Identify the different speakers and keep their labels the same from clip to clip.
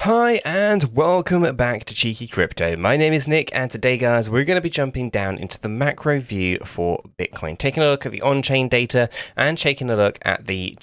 Speaker 1: Hi and welcome back to Cheeky Crypto. My name is Nick and today guys we're going to be jumping down into the macro view for Bitcoin, taking a look at the on-chain data and taking a look at the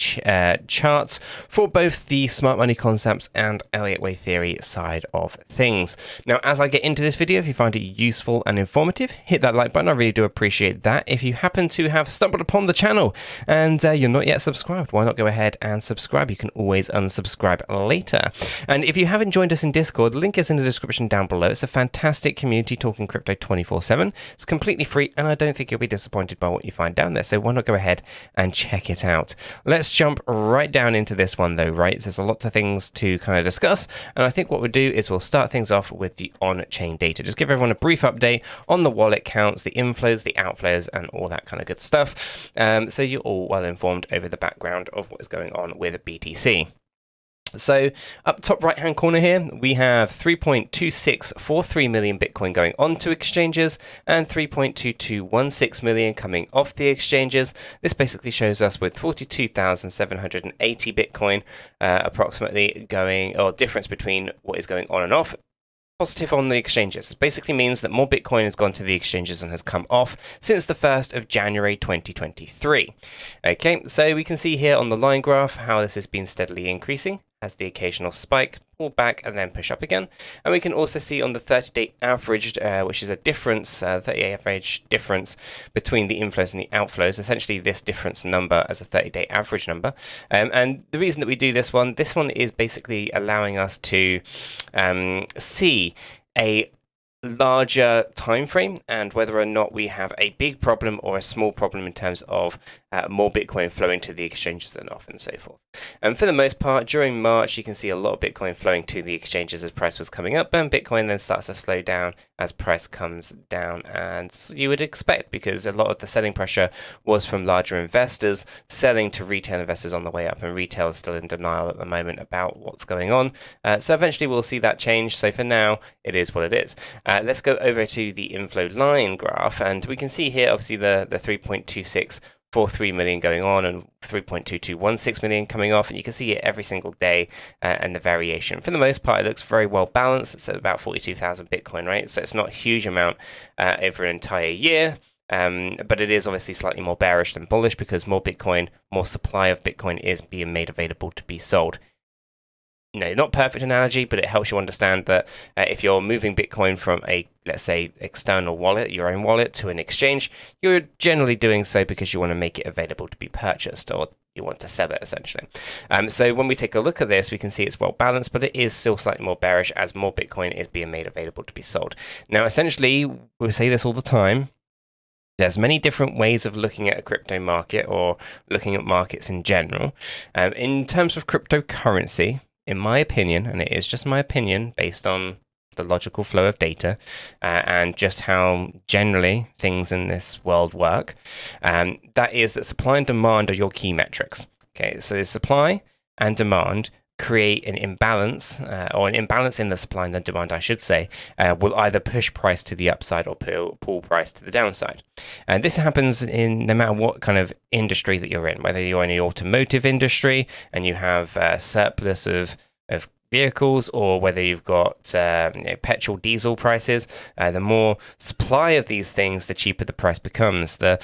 Speaker 1: charts for both the smart money concepts and Elliott wave theory side of things. Now as I get into this video, if you find it useful and informative, hit that like button. I really do appreciate that. If you happen to have stumbled upon the channel and you're not yet subscribed, why not go ahead and subscribe? You can always unsubscribe later. And if you haven't joined us in Discord, the link is in the description down below. It's a fantastic community talking crypto 24/7. It's completely free and I don't think you'll be disappointed by what you find down there. So why not go ahead and check it out? Let's jump right down into this one though, right? There's a lot of things to kind of discuss. And I think what we'll do is we'll start things off with the on-chain data. Just give everyone a brief update on the wallet counts, the inflows, the outflows, and all that kind of good stuff. So you're all well informed over the background of what is going on with BTC. So up top right hand corner here, we have 3.2643 million Bitcoin going onto exchanges and 3.2216 million coming off the exchanges. This basically shows us with 42,780 Bitcoin approximately going, or difference between what is going on and off. Positive on the exchanges. It basically means that more Bitcoin has gone to the exchanges and has come off since the 1st of January 2023. Okay, so we can see here on the line graph how this has been steadily increasing, has the occasional spike, pull back and then push up again. And we can also see on the 30-day averaged, which is a difference, 30-day average difference between the inflows and the outflows, essentially this difference number as a 30-day average number. And the reason that we do this one is basically allowing us to see a larger time frame and whether or not we have a big problem or a small problem in terms of more Bitcoin flowing to the exchanges than off and so forth. And for the most part, during March, you can see a lot of Bitcoin flowing to the exchanges as price was coming up, and Bitcoin then starts to slow down as price comes down, and you would expect because a lot of the selling pressure was from larger investors selling to retail investors on the way up, and retail is still in denial at the moment about what's going on. So eventually we'll see that change. So for now, it is what it is. Let's go over to the inflow line graph, and we can see here obviously the 3.2643 million going on and 3.2216 million coming off, and you can see it every single day and the variation. For the most part, it looks very well balanced. It's at about 42,000 Bitcoin, right? So it's not a huge amount over an entire year. But it is obviously slightly more bearish than bullish because more Bitcoin, more supply of Bitcoin is being made available to be sold. No, not perfect analogy, but it helps you understand that if you're moving Bitcoin from a, let's say, external wallet, your own wallet, to an exchange, you're generally doing so because you want to make it available to be purchased, or you want to sell it essentially. So when we take a look at this, we can see it's well balanced, but it is still slightly more bearish as more Bitcoin is being made available to be sold. Now, essentially, we say this all the time. There's many different ways of looking at a crypto market or looking at markets in general. In terms of cryptocurrency, in my opinion, and it is just my opinion based on the logical flow of data and just how generally things in this world work, that is that supply and demand are your key metrics. Okay, so supply and demand create an imbalance, or an imbalance in the supply and the demand, I should say, will either push price to the upside or pull price to the downside. And this happens in no matter what kind of industry that you're in, whether you're in the automotive industry and you have a surplus of vehicles, or whether you've got petrol, diesel prices. The more supply of these things, the cheaper the price becomes. The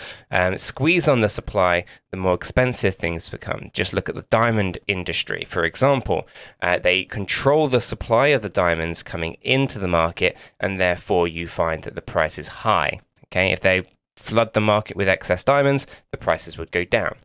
Speaker 1: squeeze on the supply, the more expensive things become. Just look at the diamond industry, for example. They control the supply of the diamonds coming into the market, and therefore you find that the price is high. Okay, if they flood the market with excess diamonds, the prices would go down.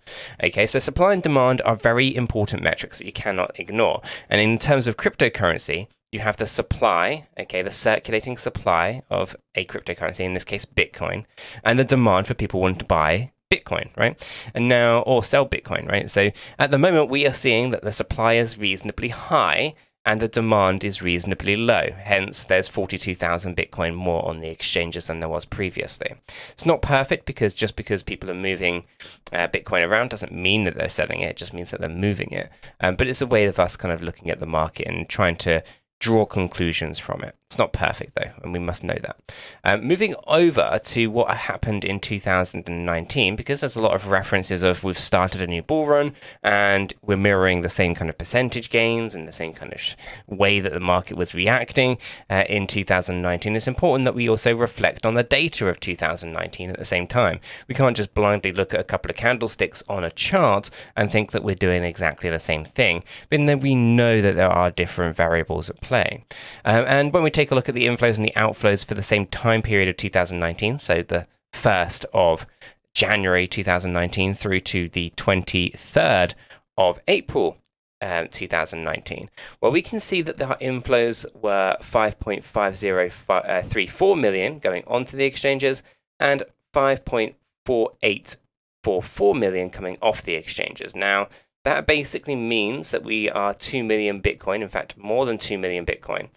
Speaker 1: Okay, so supply and demand are very important metrics that you cannot ignore. And in terms of cryptocurrency, you have the supply, okay, the circulating supply of a cryptocurrency, in this case Bitcoin, and the demand for people wanting to buy Bitcoin, right? And now, or sell Bitcoin, right? So at the moment, we are seeing that the supply is reasonably high and the demand is reasonably low. Hence, there's 42,000 Bitcoin more on the exchanges than there was previously. It's not perfect because just because people are moving Bitcoin around doesn't mean that they're selling it. It just means that they're moving it. But it's a way of us kind of looking at the market and trying to draw conclusions from it. It's not perfect though, and we must know that. Moving over to what happened in 2019, because there's a lot of references of we've started a new bull run and we're mirroring the same kind of percentage gains and the same kind of way that the market was reacting in 2019. It's important that we also reflect on the data of 2019 at the same time. We can't just blindly look at a couple of candlesticks on a chart and think that we're doing exactly the same thing, but then we know that there are different variables at play. And when we take a look at the inflows and the outflows for the same time period of 2019, so the 1st of January 2019 through to the 23rd of April 2019, well, we can see that the inflows were 5.5034 million going onto the exchanges and 5.4844 million coming off the exchanges. Now, that basically means that we are 2 million Bitcoin, in fact, more than 2 million Bitcoin.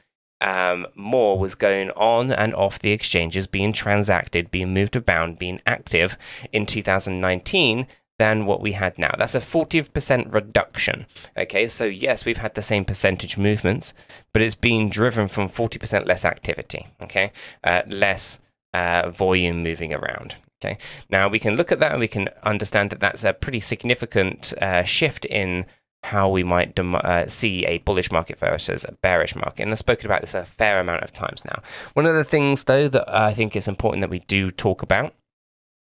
Speaker 1: More was going on and off the exchanges, being transacted, being moved about, being active in 2019 than what we had now. That's a 40% reduction. Okay, so yes, we've had the same percentage movements, but it's being driven from 40% less activity. Okay, less volume moving around. Okay, now we can look at that and we can understand that that's a pretty significant shift in how we might see a bullish market versus a bearish market. And I've spoken about this a fair amount of times now. One of the things, though, that I think is important that we do talk about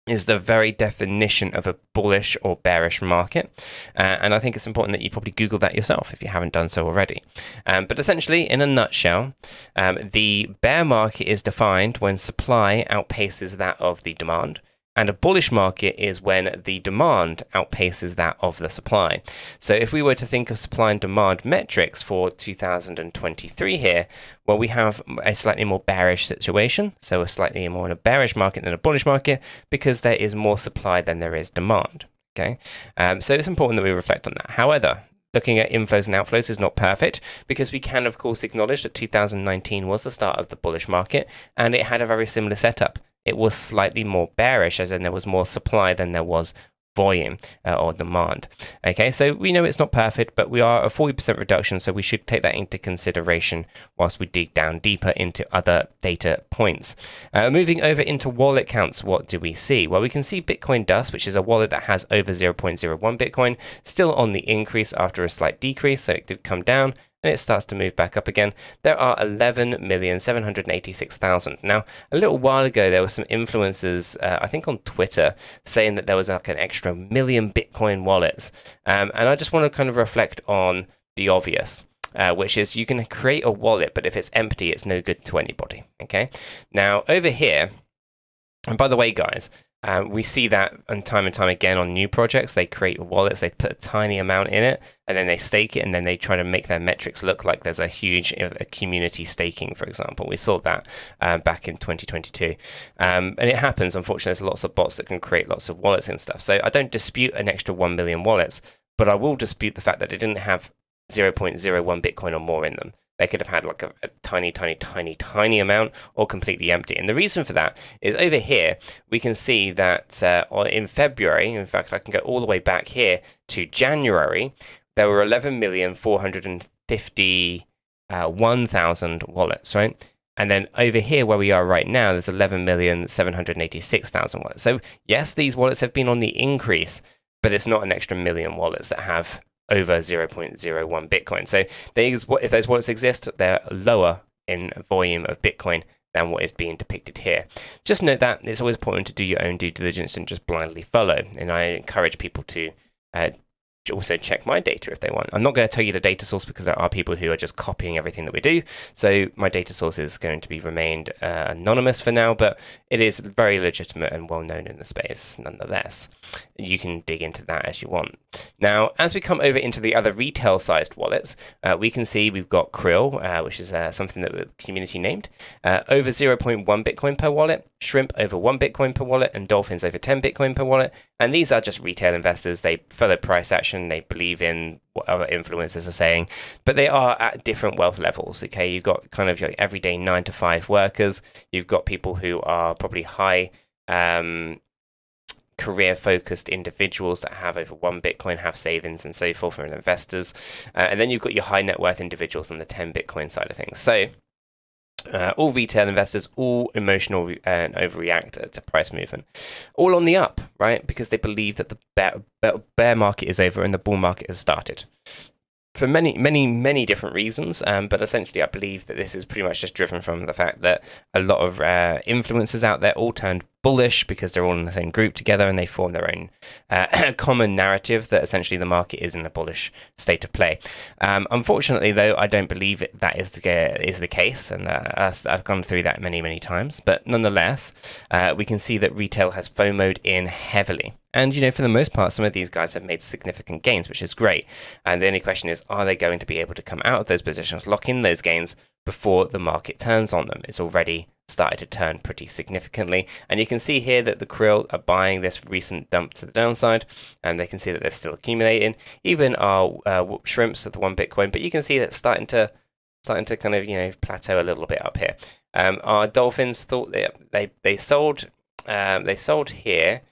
Speaker 1: is the very definition of a bullish or bearish market. And I think it's important that you probably Google that yourself if you haven't done so already. But essentially, in a nutshell, the bear market is defined when supply outpaces that of the demand. And a bullish market is when the demand outpaces that of the supply. So if we were to think of supply and demand metrics for 2023 here, well, we have a slightly more bearish situation. So a slightly more in a bearish market than a bullish market because there is more supply than there is demand. Okay, so it's important that we reflect on that. However, looking at inflows and outflows is not perfect because we can, of course, acknowledge that 2019 was the start of the bullish market and it had a very similar setup. It was slightly more bearish, as in there was more supply than there was volume or demand. Okay, so we know it's not perfect, but we are a 40% reduction, so we should take that into consideration whilst we dig down deeper into other data points. Moving over into wallet counts, what do we see? Well, we can see Bitcoin Dust, which is a wallet that has over 0.01 Bitcoin, still on the increase after a slight decrease, so it did come down. And it starts to move back up again. There are 11,786,000. Now, a little while ago, there were some influencers, I think on Twitter, saying that there was like an extra million Bitcoin wallets. And I just want to kind of reflect on the obvious, which is you can create a wallet, but if it's empty, it's no good to anybody. Okay. Now, over here, and by the way, guys, we see that and time again on new projects. They create wallets, they put a tiny amount in it, and then they stake it, and then they try to make their metrics look like there's a huge community staking, for example. We saw that back in 2022. And it happens, unfortunately, there's lots of bots that can create lots of wallets and stuff. So I don't dispute an extra 1 million wallets, but I will dispute the fact that it didn't have 0.01 Bitcoin or more in them. They could have had like a tiny amount or completely empty. And the reason for that is over here, we can see that in February, in fact, I can go all the way back here to January, there were 11,451,000 wallets, right? And then over here where we are right now, there's 11,786,000 wallets. So yes, these wallets have been on the increase, but it's not an extra million wallets that have over 0.01 Bitcoin. So if those wallets exist, they're lower in volume of Bitcoin than what is being depicted here. Just note that it's always important to do your own due diligence and just blindly follow. And I encourage people to also check my data if they want. I'm not going to tell you the data source because there are people who are just copying everything that we do. So my data source is going to be remained anonymous for now, but it is very legitimate and well known in the space nonetheless. You can dig into that as you want. Now, as we come over into the other retail-sized wallets, we can see we've got Krill, which is something that the community named, over 0.1 Bitcoin per wallet, Shrimp over 1 Bitcoin per wallet, and Dolphins over 10 Bitcoin per wallet. And these are just retail investors. They follow price action. They believe in what other influencers are saying, but they are at different wealth levels. Okay, you've got kind of your everyday 9-to-5 workers. You've got people who are probably high career-focused individuals that have over 1 Bitcoin, have savings and so forth, and investors. And then you've got your high net worth individuals on the 10 Bitcoin side of things. So all retail investors, all emotional and overreact to price movement, all on the up, right? Because they believe that the bear market is over and the bull market has started. For many different reasons, but essentially I believe that this is pretty much just driven from the fact that a lot of influencers out there all turned bullish because they're all in the same group together and they form their own common narrative that essentially the market is in a bullish state of play. Unfortunately, though, I don't believe that is the case, and I've gone through that many times. But nonetheless, we can see that retail has FOMO'd in heavily. And, for the most part, some of these guys have made significant gains, which is great. And the only question is, are they going to be able to come out of those positions, lock in those gains before the market turns on them? It's already started to turn pretty significantly. And you can see here that the krill are buying this recent dump to the downside, and they can see that they're still accumulating. Even our shrimps at the 1 Bitcoin, but you can see that starting to kind of, plateau a little bit up here. Our dolphins thought they sold here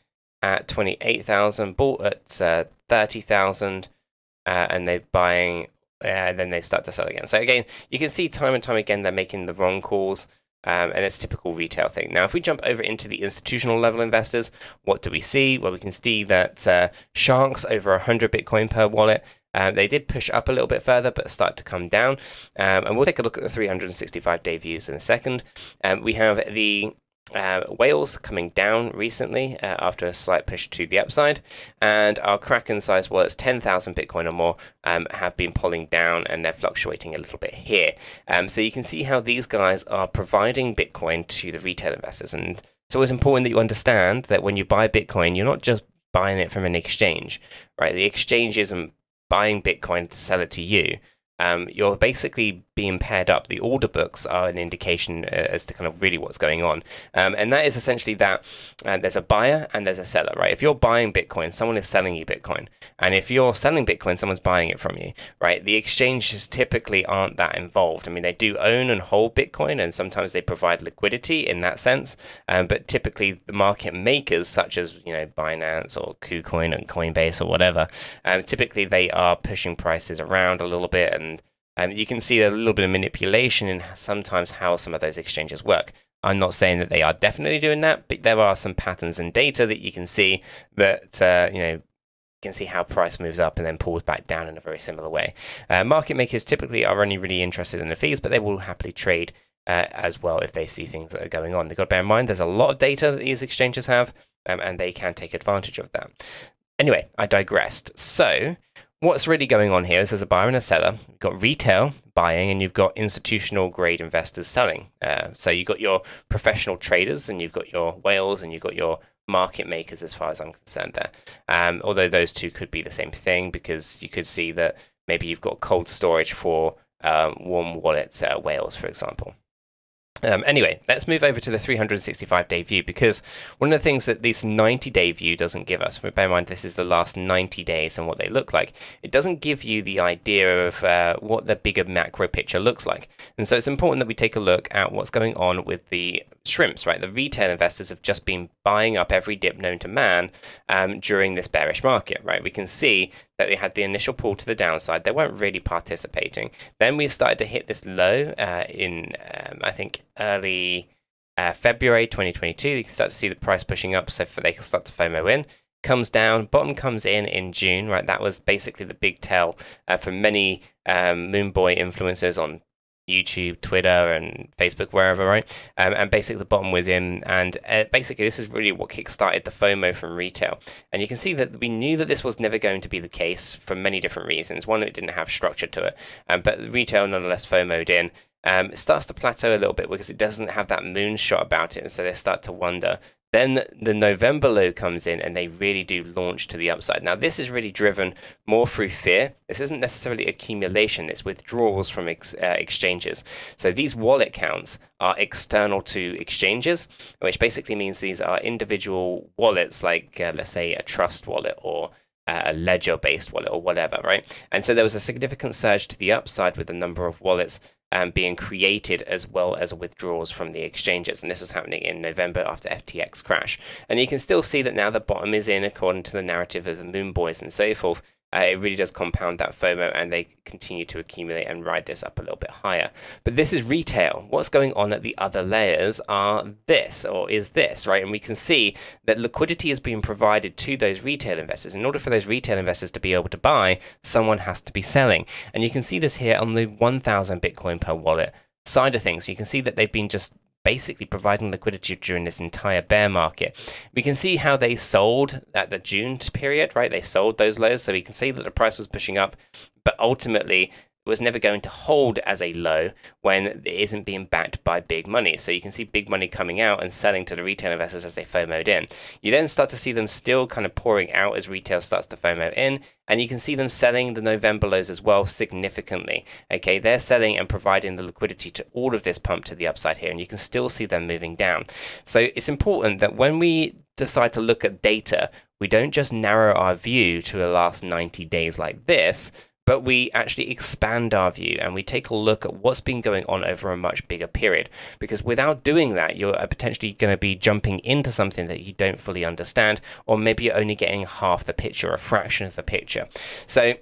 Speaker 1: at 28,000, bought at 30,000, and they're buying, then they start to sell again. So again, you can see time and time again they're making the wrong calls, and it's a typical retail thing. Now, if we jump over into the institutional level investors, what do we see? Well, we can see that sharks over 100 Bitcoin per wallet. They did push up a little bit further, but start to come down. And we'll take a look at the 365-day views in a second. We have the whales coming down recently after a slight push to the upside, and our Kraken size wallets 10,000 Bitcoin or more have been pulling down, and they're fluctuating a little bit here. So you can see how these guys are providing Bitcoin to the retail investors, and it's always important that you understand that when you buy Bitcoin, you're not just buying it from an exchange, right? The exchange isn't buying Bitcoin to sell it to you. You're basically being paired up. The order books are an indication as to kind of really what's going on. And that is essentially that there's a buyer and there's a seller, right? If you're buying Bitcoin, someone is selling you Bitcoin. And if you're selling Bitcoin, someone's buying it from you, right? The exchanges typically aren't that involved. I mean, they do own and hold Bitcoin, and sometimes they provide liquidity in that sense. But typically the market makers, such as, Binance or KuCoin and Coinbase or whatever, typically they are pushing prices around a little bit, and you can see a little bit of manipulation in sometimes how some of those exchanges work. I'm not saying that they are definitely doing that, but there are some patterns in data that you can see that, you can see how price moves up and then pulls back down in a very similar way. Market makers typically are only really interested in the fees, but they will happily trade as well if they see things that are going on. They've got to bear in mind there's a lot of data that these exchanges have, and they can take advantage of that. Anyway, I digressed. So what's really going on here is there's a buyer and a seller. You've got retail buying and you've got institutional grade investors selling. So you've got your professional traders and you've got your whales and you've got your market makers as far as I'm concerned there. Although those two could be the same thing, because you could see that maybe you've got cold storage for warm wallet whales, for example. Anyway, let's move over to the 365-day view, because one of the things that this 90-day view doesn't give us, bear in mind this is the last 90 days and what they look like, it doesn't give you the idea of what the bigger macro picture looks like. And so it's important that we take a look at what's going on with the shrimps, right? The retail investors have just been buying up every dip known to man during this bearish market, right? We can see that they had the initial pull to the downside. They weren't really participating. Then we started to hit this low in, I think, early February 2022. You can start to see the price pushing up, so they can start to FOMO in. Comes down, bottom comes in June, right? That was basically the big tell for many Moonboy influencers on YouTube, Twitter, and Facebook, wherever, right? And basically the bottom was in, and basically this is really what kickstarted the FOMO from retail. And you can see that we knew that this was never going to be the case for many different reasons. One, it didn't have structure to it, but retail nonetheless FOMO'd in. It starts to plateau a little bit because it doesn't have that moonshot about it, and so they start to wonder. Then the November low comes in and they really do launch to the upside. Now, this is really driven more through fear. This isn't necessarily accumulation. It's withdrawals from exchanges. So these wallet counts are external to exchanges, which basically means these are individual wallets, like let's say a trust wallet or a ledger-based wallet or whatever, right? And so there was a significant surge to the upside with the number of wallets being created, as well as withdrawals from the exchanges. And this was happening in November after FTX crash. And you can still see that now the bottom is in, according to the narrative of the Moon Boys and so forth. it really does compound that FOMO, and they continue to accumulate and ride this up a little bit higher. But this is retail. What's going on at the other layers is this, right? And we can see that liquidity is being provided to those retail investors. In order for those retail investors to be able to buy, someone has to be selling. And you can see this here on the 1,000 Bitcoin per wallet side of things. You can see that they've been just basically providing liquidity during this entire bear market. We can see how they sold at the June period, right? They sold those lows, so we can see that the price was pushing up, but ultimately it was never going to hold as a low when it isn't being backed by big money. So you can see big money coming out and selling to the retail investors as they FOMO'd in. You then start to see them still kind of pouring out as retail starts to FOMO in, and you can see them selling the November lows as well significantly. Okay, they're selling and providing the liquidity to all of this pump to the upside here, and you can still see them moving down. So it's important that when we decide to look at data, we don't just narrow our view to the last 90 days like this, but we actually expand our view and we take a look at what's been going on over a much bigger period. Because without doing that, you're potentially going to be jumping into something that you don't fully understand, or maybe you're only getting half the picture, a fraction of the picture. So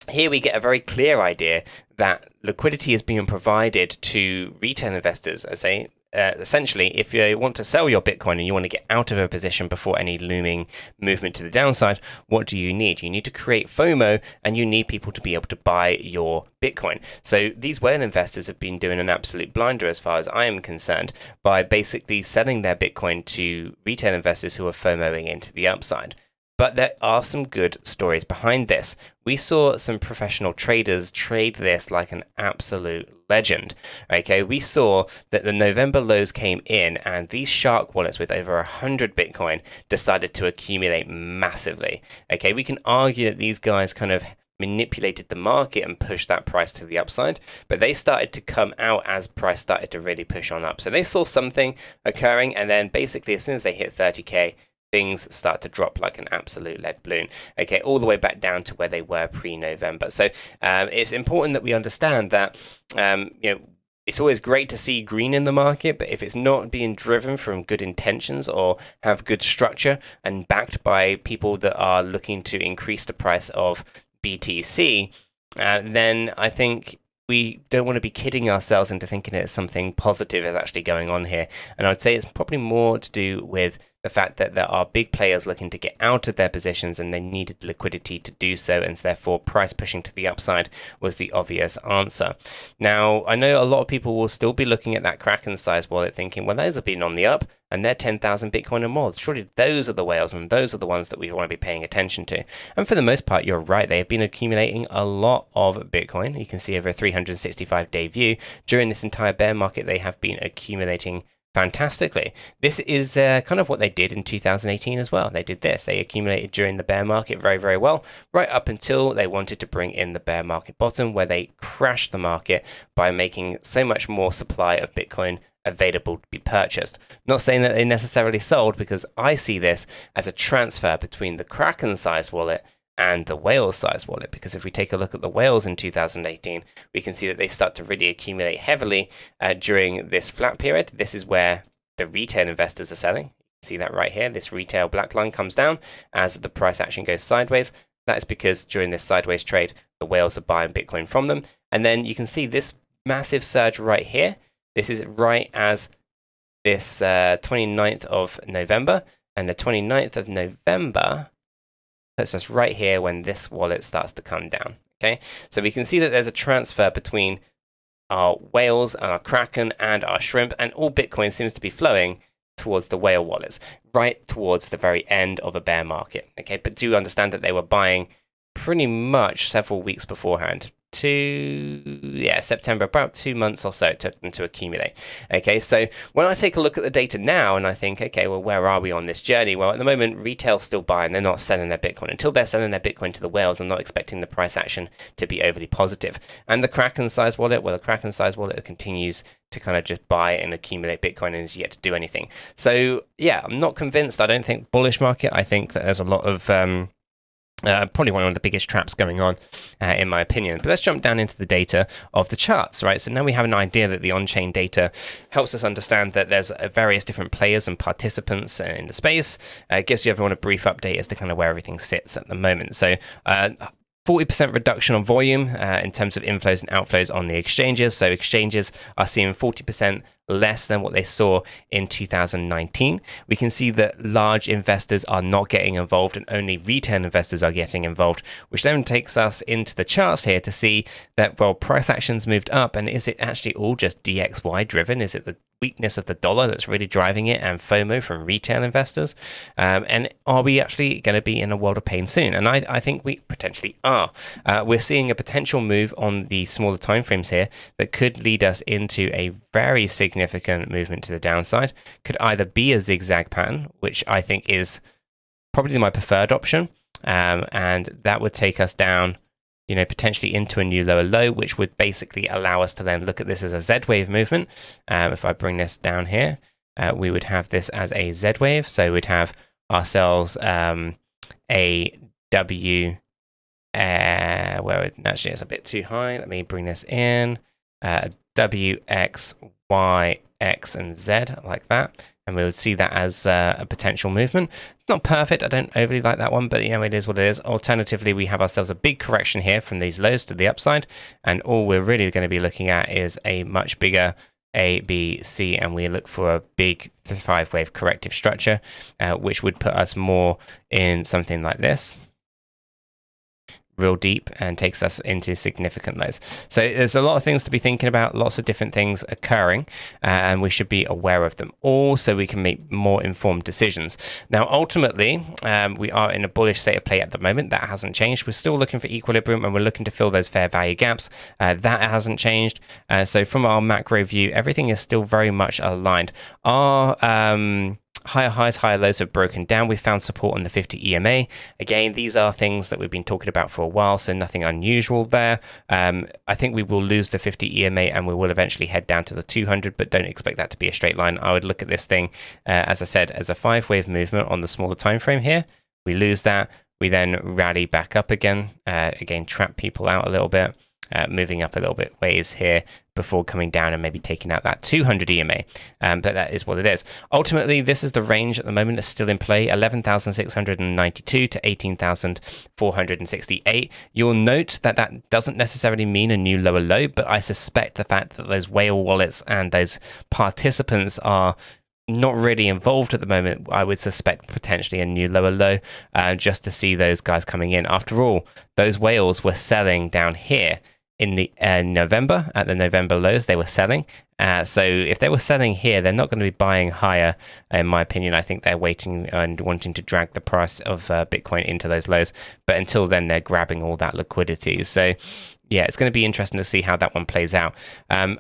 Speaker 1: here we get a very clear idea that liquidity is being provided to retail investors. I say, essentially, if you want to sell your Bitcoin and you want to get out of a position before any looming movement to the downside, what do you need? You need to create FOMO, and you need people to be able to buy your Bitcoin. So these whale investors have been doing an absolute blinder, as far as I am concerned, by basically selling their Bitcoin to retail investors who are FOMOing into the upside. But there are some good stories behind this. We saw some professional traders trade this like an absolute legend. Okay, we saw that the November lows came in, and these shark wallets with over 100 Bitcoin decided to accumulate massively. Okay, we can argue that these guys kind of manipulated the market and pushed that price to the upside, but they started to come out as price started to really push on up. So they saw something occurring, and then basically as soon as they hit 30k, things start to drop like an absolute lead balloon, okay, all the way back down to where they were pre-November. So it's important that we understand that, it's always great to see green in the market, but if it's not being driven from good intentions or have good structure and backed by people that are looking to increase the price of BTC, then I think we don't want to be kidding ourselves into thinking that something positive is actually going on here. And I'd say it's probably more to do with the fact that there are big players looking to get out of their positions and they needed liquidity to do so, and therefore price pushing to the upside was the obvious answer. Now, I know a lot of people will still be looking at that Kraken size wallet thinking, well, those have been on the up and they're 10,000 Bitcoin or more. Surely those are the whales, and those are the ones that we want to be paying attention to. And for the most part, you're right. They have been accumulating a lot of Bitcoin. You can see over a 365-day view. During this entire bear market, they have been accumulating fantastically. This is kind of what they did in 2018 as well. They did this. They accumulated during the bear market very, very well, right up until they wanted to bring in the bear market bottom, where they crashed the market by making so much more supply of Bitcoin available to be purchased. Not saying that they necessarily sold, because I see this as a transfer between the Kraken size wallet and the whale size wallet, because if we take a look at the whales in 2018, we can see that they start to really accumulate heavily during this flat period. This is where the retail investors are selling. You can see that right here. This retail black line comes down as the price action goes sideways. That is because during this sideways trade, the whales are buying Bitcoin from them. And then you can see this massive surge right here. This is right as this 29th of November, and the 29th of November puts us right here when this wallet starts to come down. Okay, so we can see that there's a transfer between our whales and our Kraken and our shrimp, and all Bitcoin seems to be flowing towards the whale wallets, right towards the very end of a bear market. Okay, but do understand that they were buying pretty much several weeks beforehand. September, about 2 months or so it took them to accumulate. Okay, so when I take a look at the data now and I think, okay, well, where are we on this journey? Well, at the moment, retail's still buying. They're not selling their Bitcoin. Until they're selling their Bitcoin to the whales, I'm not expecting the price action to be overly positive. And the Kraken size wallet, well, the Kraken size wallet continues to kind of just buy and accumulate Bitcoin and is yet to do anything. So, yeah, I'm not convinced. I don't think bullish market. I think that there's a lot of Probably one of the biggest traps going on, in my opinion. But let's jump down into the data of the charts, right? So now we have an idea that the on-chain data helps us understand that there's various different players and participants in the space. It gives you everyone a brief update as to kind of where everything sits at the moment. So 40% reduction on volume in terms of inflows and outflows on the exchanges. So exchanges are seeing 40% less than what they saw in 2019. We can see that large investors are not getting involved and only retail investors are getting involved, which then takes us into the charts here to see that, well, price actions moved up, and is it actually all just DXY driven? Is it the weakness of the dollar that's really driving it and FOMO from retail investors? And are we actually going to be in a world of pain soon? And I think we potentially are. We're seeing a potential move on the smaller timeframes here that could lead us into a very significant movement to the downside. Could either be a zigzag pattern, which I think is probably my preferred option, and that would take us down, you know, potentially into a new lower low, which would basically allow us to then look at this as a Z wave movement. If I bring this down here, we would have this as a Z wave. So we'd have ourselves a W, where actually it's a bit too high. Let me bring this in. W, X, Y, X, and Z, like that. And we would see that as a potential movement. It's not perfect. I don't overly like that one, but you know, it is what it is. Alternatively, we have ourselves a big correction here from these lows to the upside. And all we're really going to be looking at is a much bigger A, B, C, and we look for a big 5-wave corrective structure, which would put us more in something like this, real deep, and takes us into significant lows. So there's a lot of things to be thinking about, lots of different things occurring, and we should be aware of them all so we can make more informed decisions. Now, ultimately, we are in a bullish state of play at the moment. That hasn't changed. We're still looking for equilibrium, and we're looking to fill those fair value gaps. That hasn't changed. So from our macro view, everything is still very much aligned. Our higher highs, higher lows have broken down. We found support on the 50 EMA. Again, these are things that we've been talking about for a while, so nothing unusual there. I think we will lose the 50 EMA and we will eventually head down to the 200, but don't expect that to be a straight line. I would look at this thing, as I said, as a 5-wave movement on the smaller time frame here. We lose that. We then rally back up again. Again, trap people out a little bit. Moving up a little bit ways here before coming down and maybe taking out that 200 EMA. But that is what it is. Ultimately, this is the range at the moment that's still in play, 11,692 to 18,468. You'll note that that doesn't necessarily mean a new lower low, but I suspect the fact that those whale wallets and those participants are not really involved at the moment, I would suspect potentially a new lower low, just to see those guys coming in. After all, those whales were selling down here in the November, at the November lows, they were selling. So if they were selling here, they're not going to be buying higher, in my opinion. I think they're waiting and wanting to drag the price of Bitcoin into those lows. But until then, they're grabbing all that liquidity. So yeah, it's going to be interesting to see how that one plays out.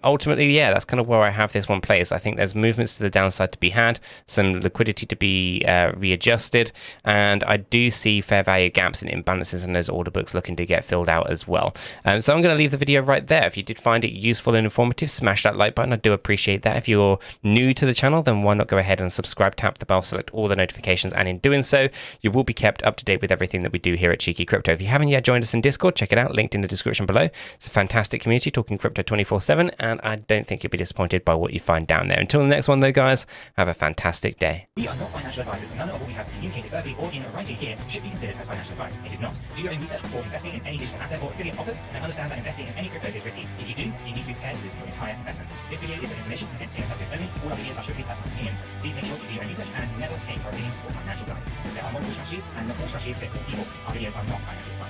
Speaker 1: Ultimately, yeah, that's kind of where I have this one placed. I think there's movements to the downside to be had, some liquidity to be readjusted, and I do see fair value gaps and imbalances in those order books looking to get filled out as well. So I'm going to leave the video right there. If you did find it useful and informative, smash that like button. I do appreciate that. If you're new to the channel, then why not go ahead and subscribe, tap the bell, select all the notifications, and in doing so, you will be kept up to date with everything that we do here at Cheeky Crypto. If you haven't yet joined us in Discord, check it out, linked in the description below. It's a fantastic community talking crypto 24/7, and I don't think you'll be disappointed by what you find down there. Until the next one, though, guys, have a fantastic day.
Speaker 2: We are not financial advisors, and none of what we have communicated verbally or in writing here should be considered as financial advice. It is not. Do your own research before investing in any digital asset or affiliate offers, and understand that investing in any crypto is risky. If you do, you need to be prepared to lose your entire investment. This video is for information and entertainment purposes only. All our videos are strictly personal opinions. Please make sure you do your own research and never take our opinions for financial guidance. There are multiple strategies, and not all strategies fit all people. Our videos are not financial advice.